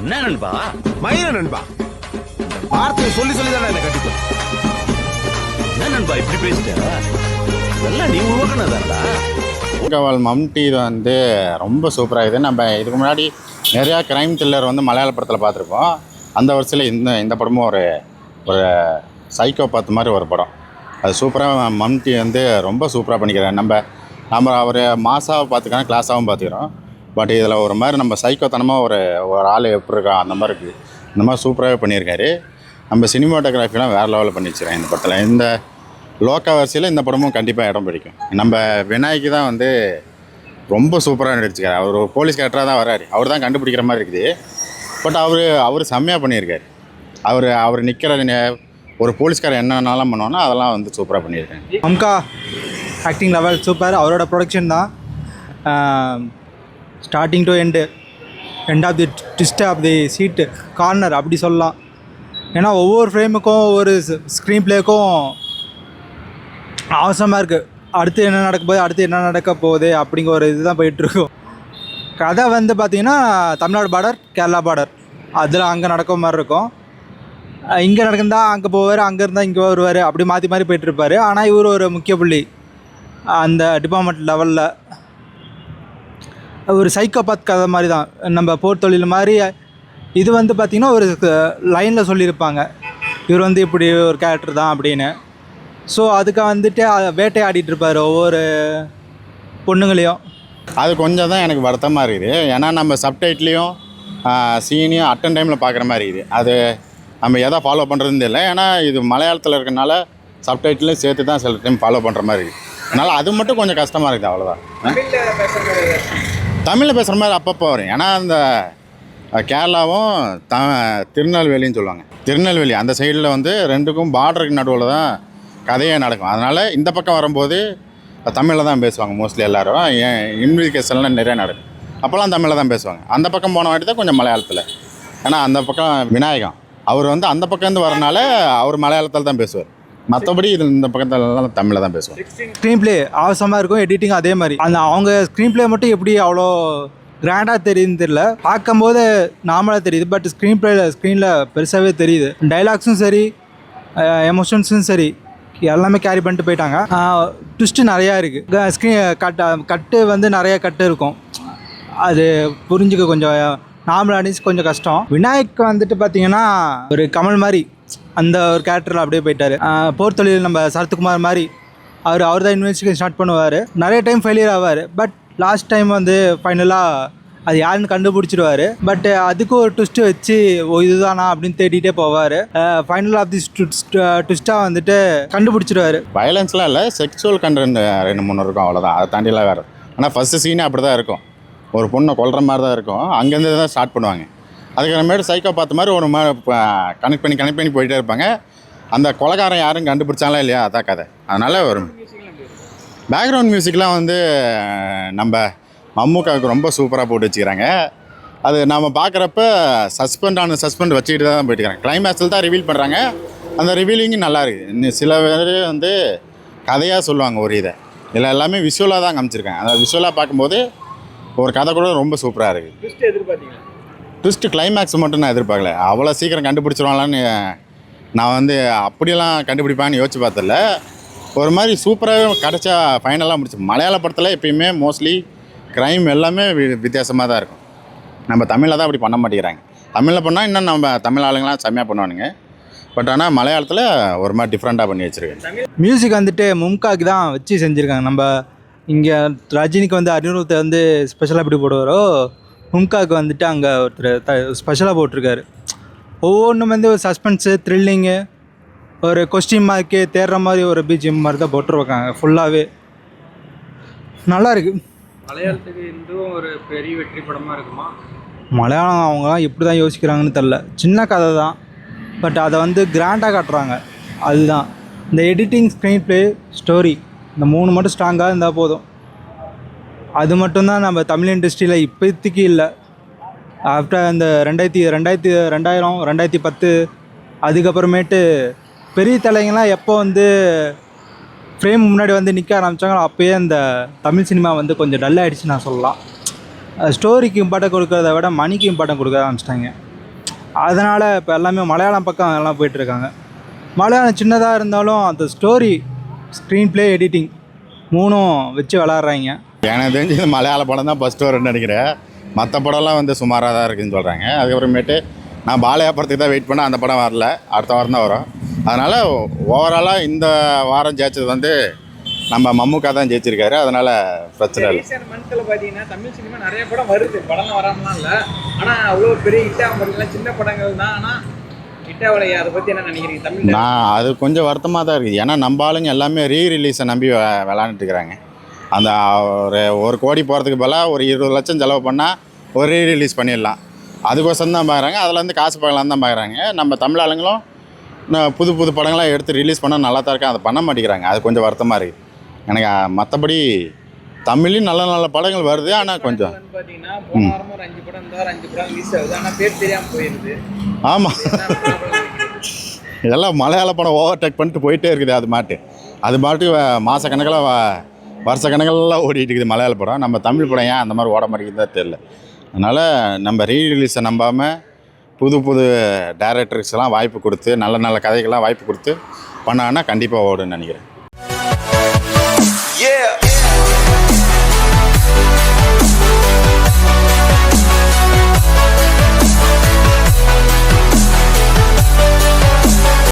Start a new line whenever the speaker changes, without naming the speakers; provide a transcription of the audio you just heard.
என்ன நண்பா?
மயிர நண்பா, வார்த்தையை சொல்லி சொல்லி தானே என்ன கட்டிப்போம்.
என்ன நண்பா இப்படி பேசிட்ட? எல்லாம் நீ உருவாக்குனதாடா.
மம்டி இது வந்து ரொம்ப சூப்பராக இருக்குது. நம்ம இதுக்கு முன்னாடி நிறையா க்ரைம் த்ரில்லர் வந்து மலையாள படத்தில் பார்த்துருப்போம். அந்த வருஷத்தில் இந்த படமும் ஒரு சைக்கோ பார்த்த மாதிரி ஒரு படம். அது சூப்பராக மம்டி வந்து ரொம்ப சூப்பராக பண்ணிக்கிறார். நம்ம அவர் மாசாவை பார்த்துக்கிறோம், கிளாஸாகவும் பார்த்துக்கிறோம். பட் இதில் ஒரு மாதிரி நம்ம சைக்கோத்தனமாக ஒரு ஆள் எப்படி இருக்கா அந்த மாதிரி இருக்குது. இந்த மாதிரி சூப்பராகவே பண்ணியிருக்காரு. நம்ம சினிமாட்டோகிராஃபிலாம் வேறு லெவலில் பண்ணி வச்சுருக்கேன் இந்த படத்தில். இந்த லோக்கா வரிசையில் இந்த படமும் கண்டிப்பாக இடம் பிடிக்கும். நம்ம விநாயகி தான் வந்து ரொம்ப சூப்பராக நடிச்சிருக்காரு. அவர் ஒரு போலீஸ் கேரக்டராக தான் வராரு. அவர் தான் கண்டுபிடிக்கிற மாதிரி இருக்குது. பட் அவர் செம்மையாக பண்ணியிருக்காரு. அவர் நிற்கிற ஒரு போலீஸ்காரர் என்னென்னலாம் பண்ணுவோன்னா அதெல்லாம் வந்து சூப்பராக பண்ணியிருக்காங்க.
அம்கா ஆக்டிங் லெவல் சூப்பர். அவரோட ப்ரொடக்ஷன் தான் starting to end of the twist of the seat corner அப்படி சொல்லலாம். ஏன்னா ஒவ்வொரு ஃப்ரேமுக்கும் ஒவ்வொரு ஸ்க்ரீன் பிளேக்கும் அவசரமாக இருக்குது. அடுத்து என்ன நடக்க போகுது அப்படிங்கிற ஒரு இதுதான் போயிட்டுருக்கும். கதை வந்து பார்த்திங்கன்னா தமிழ்நாடு பார்டர், கேரளா பார்டர், அதில் அங்கே நடக்கிற மாதிரி இருக்கும். இங்கே நடக்குந்தா அங்கே போவார், அங்கே இருந்தால் இங்கே வருவார், அப்படி மாற்றி மாற்றி போயிட்டுருப்பார். ஆனால் இவர் ஒரு முக்கிய புள்ளி அந்த டிபார்ட்மெண்ட் லெவலில். ஒரு சைக்கோபாத் கதை மாதிரி தான். நம்ம போர் தொழில் மாதிரி இது வந்து பார்த்திங்கன்னா ஒரு லைனில் சொல்லியிருப்பாங்க, இவர் வந்து இப்படி ஒரு கேரக்டர் தான் அப்படின்னு. ஸோ அதுக்கு வந்துட்டு வேட்டையாடிட்டுருப்பார் ஒவ்வொரு பொண்ணுங்களையும்.
அது கொஞ்சம் தான் எனக்கு வருத்தமாக இருக்குது. ஏன்னா நம்ம சப்டைட்லேயும் சீனையும் அட்டன் டைமில் பார்க்குற மாதிரி இருக்குது. அது நம்ம எதை ஃபாலோ பண்ணுறதுன்னு தெரியல. ஏன்னா இது மலையாளத்தில் இருக்கிறனால சப்டைட்லையும் சேர்த்து தான் சில டைம் ஃபாலோ பண்ணுற மாதிரி இருக்குது. அதனால் அது மட்டும் கொஞ்சம் கஷ்டமாக இருக்குது, அவ்வளோதான். தமிழில் பேசுகிற மாதிரி அப்பப்போ வரும். ஏன்னா அந்த கேரளாவும் திருநெல்வேலின்னு சொல்லுவாங்க. திருநெல்வேலி அந்த சைடில் வந்து ரெண்டுக்கும் பார்டருக்கு நடுவில் தான் கதையே நடக்கும். அதனால் இந்த பக்கம் வரும்போது தமிழில் தான் பேசுவாங்க மோஸ்ட்லி எல்லோரும். இன்வெஸ்டிகேஷன்லாம் நிறையா நடக்கும், அப்போல்லாம் தமிழில் தான் பேசுவாங்க. அந்த பக்கம் போன வாட்டி தான் கொஞ்சம் மலையாளத்தில். ஏன்னா அந்த பக்கம் விநாயகம் அவர் வந்து அந்த பக்கம்லேருந்து வரனால அவர் மலையாளத்தில் தான் பேசுவார். மற்றபடி இது இந்த பக்கத்துலலாம் தமிழில் தான் பேசுவார்.
ஸ்க்ரீன் பிளே அவசரமாக இருக்கும், எடிட்டிங் அதே மாதிரி. அவங்க ஸ்க்ரீன் பிளே மட்டும் எப்படி அவ்வளோ கிராண்டாக தெரியுதுன்னு தெரியல. பார்க்கும்போது நார்மலாக தெரியுது, பட் ஸ்க்ரீனில் பெருசாகவே தெரியுது. டைலாக்ஸும் சரி, எமோஷன்ஸும் சரி, எல்லாமே கேரி பண்ணிட்டு போயிட்டாங்க. ட்விஸ்ட்டு நிறையா இருக்குது. கட்டு வந்து நிறையா கட்டு இருக்கும். அது புரிஞ்சுக்க கொஞ்சம் நார்மல் ஆடியன்ஸ் கொஞ்சம் கஷ்டம். விநாயக் வந்துட்டு பார்த்தீங்கன்னா ஒரு கமல் மாதிரி அந்த ஒரு கேரக்டரில் அப்படியே போயிட்டார். போர் தொழில் நம்ம சரத்குமார் மாதிரி அவர் தான் இன்வெஸ்டிகேஷன் ஸ்டார்ட் பண்ணுவார். நிறைய டைம் ஃபெயிலியர் ஆவார். பட் லாஸ்ட் டைம் வந்து ஃபைனலாக அது யாருன்னு கண்டுபிடிச்சிடுவார். பட் அதுக்கு ஒரு ட்விஸ்ட்டு வச்சு இதுதானா அப்படின்னு தேடிட்டே போவார். ஃபைனல் ஆஃப் திஸ் ட்விஸ்ட்டாக வந்துட்டு கண்டுபிடிச்சிடுவார்.
வயலன்ஸ்லாம் இல்லை, செக்ஸுவல் கண்டென்ட் 2-3 இருக்கும், அவ்வளோதான். அது தாண்டிலாம் வேறு. ஆனால் ஃபஸ்ட்டு சீனே அப்படி தான் இருக்கும். ஒரு பொண்ணை கொல்கிற மாதிரி தான் இருக்கும். அங்கேருந்து தான் ஸ்டார்ட் பண்ணுவாங்க. அதுக்கப்புறமேட்டு சைக்கோ பார்த்த மாதிரி ஒரு கனெக்ட் பண்ணி போயிட்டே இருப்பாங்க. அந்த கொலைகாரன் யாரும் கண்டுபிடிச்சாலும் இல்லையா, அதான் கதை. அதனால் ஒரு பேக்ரவுண்ட் மியூசிக்லாம் வந்து நம்ம மம்முக்காவுக்கு ரொம்ப சூப்பராக போட்டு வச்சுக்கிறாங்க. அது நம்ம பார்க்குறப்ப சஸ்பெண்ட் வச்சுக்கிட்டு தான் போயிட்டுருக்காங்க. கிளைமேக்ஸில் தான் ரிவீல் பண்ணுறாங்க. அந்த ரிவீலிங்கும் நல்லா இருக்குது. இன்னும் சில பேர் வந்து கதையாக சொல்லுவாங்க ஒரு இதை. இதில் எல்லாமே விஷுவலாக தான் காமிச்சிருக்காங்க. அந்த விஷுவலாக பார்க்கும்போது ஒரு கதை கூட ரொம்ப சூப்பராக இருக்குது. ட்விஸ்ட்டு கிளைமேக்ஸ் மட்டும் நான் எதிர்பார்க்கல. அவ்வளோ சீக்கிரம் கண்டுபிடிச்சிருவாங்களான்னு நான் வந்து அப்படியெல்லாம் கண்டுபிடிப்பான்னு யோசிச்சு பார்த்ததில்ல. ஒரு மாதிரி சூப்பராக கிடச்சா ஃபைனலாக முடிச்சு. மலையாள படத்தில் எப்பயுமே மோஸ்ட்லி க்ரைம் எல்லாமே வித்தியாசமாக தான் இருக்கும். நம்ம தமிழில் தான் அப்படி பண்ண மாட்டேங்கிறாங்க. தமிழில் பண்ணால் இன்னும் நம்ம தமிழ் ஆளுங்களாம் செம்மையாக பண்ணுவானுங்க. பட் ஆனால் மலையாளத்தில் ஒரு மாதிரி டிஃப்ரெண்ட்டாக பண்ணி வச்சுருக்கேன்.
மியூசிக் வந்துட்டு மும்காக்கு தான் வச்சு செஞ்சுருக்காங்க. நம்ம இங்கே ரஜினிக்கு வந்து அனிருத்தை வந்து ஸ்பெஷலாக எப்படி போடுவாரோ, மும்காக்கு வந்துட்டு அங்கே ஒருத்தர் ஸ்பெஷலாக போட்டிருக்காரு. ஒவ்வொன்றும் வந்து ஒரு சஸ்பென்ஸு, த்ரில்லிங்கு, ஒரு கொஸ்டின் மார்க்கு தேடுற மாதிரி ஒரு பிஜிஎம் மாதிரி தான் போட்டுருக்காங்க. ஃபுல்லாகவே நல்லா இருக்குது.
மலையாளத்துக்கு இதுவும் ஒரு பெரிய வெற்றி படமாக இருக்குமா?
மலையாளம் அவங்களாம் எப்படி தான் யோசிக்கிறாங்கன்னு தெரில. சின்ன கதை தான், பட் அதை வந்து கிராண்டாக காட்டுறாங்க. அதுதான் இந்த எடிட்டிங், ஸ்க்ரீன் பிளே, ஸ்டோரி, இந்த 3 மட்டும் ஸ்ட்ராங்காக இருந்தால் போதும். அது மட்டும்தான் நம்ம தமிழ் இண்டஸ்ட்ரியில் இப்போதைக்கு இல்லை. ஆஃப்டர் அந்த 2010 அதுக்கப்புறமேட்டு பெரிய தலைங்கள்லாம் எப்போ வந்து ஃப்ரேம் முன்னாடி வந்து நிற்க ஆரம்பித்தாங்களோ அப்போயே அந்த தமிழ் சினிமா வந்து கொஞ்சம் டல் ஆகிடுச்சு நான் சொல்லலாம். ஸ்டோரிக்கு இம்பார்ட்டன் கொடுக்கறத விட மணிக்கு இம்பார்ட்டன் கொடுக்க ஆரம்பிச்சிட்டாங்க. அதனால் இப்போ எல்லாமே மலையாளம் பக்கம் எல்லாம் போயிட்டுருக்காங்க. மலையாளம் சின்னதாக இருந்தாலும் அந்த ஸ்டோரி, ஸ்க்ரீன் ப்ளே, எடிட்டிங் 3ம் வச்சு விளாட்றாங்க.
எனக்கு தெரிஞ்சு இது மலையாள படம் தான் ஃபஸ்ட்டு வரும்னு நினைக்கிறேன். மற்ற படம்லாம் வந்து சுமாராக தான் இருக்குதுன்னு சொல்கிறாங்க. அதுக்கப்புறமேட்டு நான் பாலையா படத்துக்கு தான் வெயிட் பண்ணேன். அந்த படம் வரல, அடுத்த வாரம் தான் வரும். அதனால் ஓவராலாக இந்த வாரம் ஜெயிச்சது வந்து நம்ம மம்முக்கா தான் ஜெயிச்சிருக்காரு. அதனால் பிரச்சனை இல்லை.
ரீசெண்ட் மந்த்தில் பார்த்தீங்கன்னா தமிழ் சினிமா நிறைய படம் வருது, படம்லாம் வராமலாம் இல்லை. ஆனால் அவ்வளோ பெரிய ஹிட்டாக முடியலாம், சின்ன படங்கள் தான். ஆனால் ஹிட்டாகலையே, அதை பற்றி என்ன நினைக்கிறீங்க தமிழ்?
நான் அது கொஞ்சம் வருத்தமாக தான் இருக்குது. ஏன்னா நம்ம ஆளுங்க எல்லாமே ரிலீஸை நம்பி விளாண்டுட்டு இருக்கிறாங்க. அந்த ஒரு கோடி போகிறதுக்கு பதிலாக ஒரு 20 லட்சம் செலவு பண்ணால் ஒரு ரிலீஸ் பண்ணிடலாம், அதுக்கோசரம் தான் பார்க்குறாங்க. அதில் வந்து காசு பார்க்கலாம் தான் பார்க்குறாங்க. நம்ம தமிழ் ஆளுங்களும் புது புது படங்களாக எடுத்து ரிலீஸ் பண்ணால் நல்லா தான் இருக்கும், அதை பண்ண மாட்டேங்கிறாங்க. அது கொஞ்சம் வருத்தமாக இருக்குது எனக்கு. மற்றபடி தமிழ்லையும் நல்ல நல்ல படங்கள் வருது. ஆனால் கொஞ்சம்
பார்த்தீங்கன்னா போன வாரமும் ஒரு 5 படம் இருந்தால் 5 படம் ரிலீஸ் ஆகுது, ஆனால் பேர் தெரியாமல் போயிடுது.
ஆமாம், இதெல்லாம் மலையாள படம் ஓவர்டேக் பண்ணிட்டு போயிட்டே இருக்குது. அது மாட்டு மாதக்கணக்கில் வருஷக்கணக்கிலலாம் ஓடிட்டு இருக்குது மலையாள படம். நம்ம தமிழ் படம் ஏன் அந்த மாதிரி ஓட மாட்டேங்குதுன்னு தெரியல. அதனால் நம்ம ரிலீஸை நம்பாமல் புது புது டைரக்டர்ஸ்லாம் வாய்ப்பு கொடுத்து, நல்ல நல்ல கதைகள்லாம் வாய்ப்பு கொடுத்து பண்ணாங்கன்னா கண்டிப்பாக ஓடுன்னு நினைக்கிறேன்.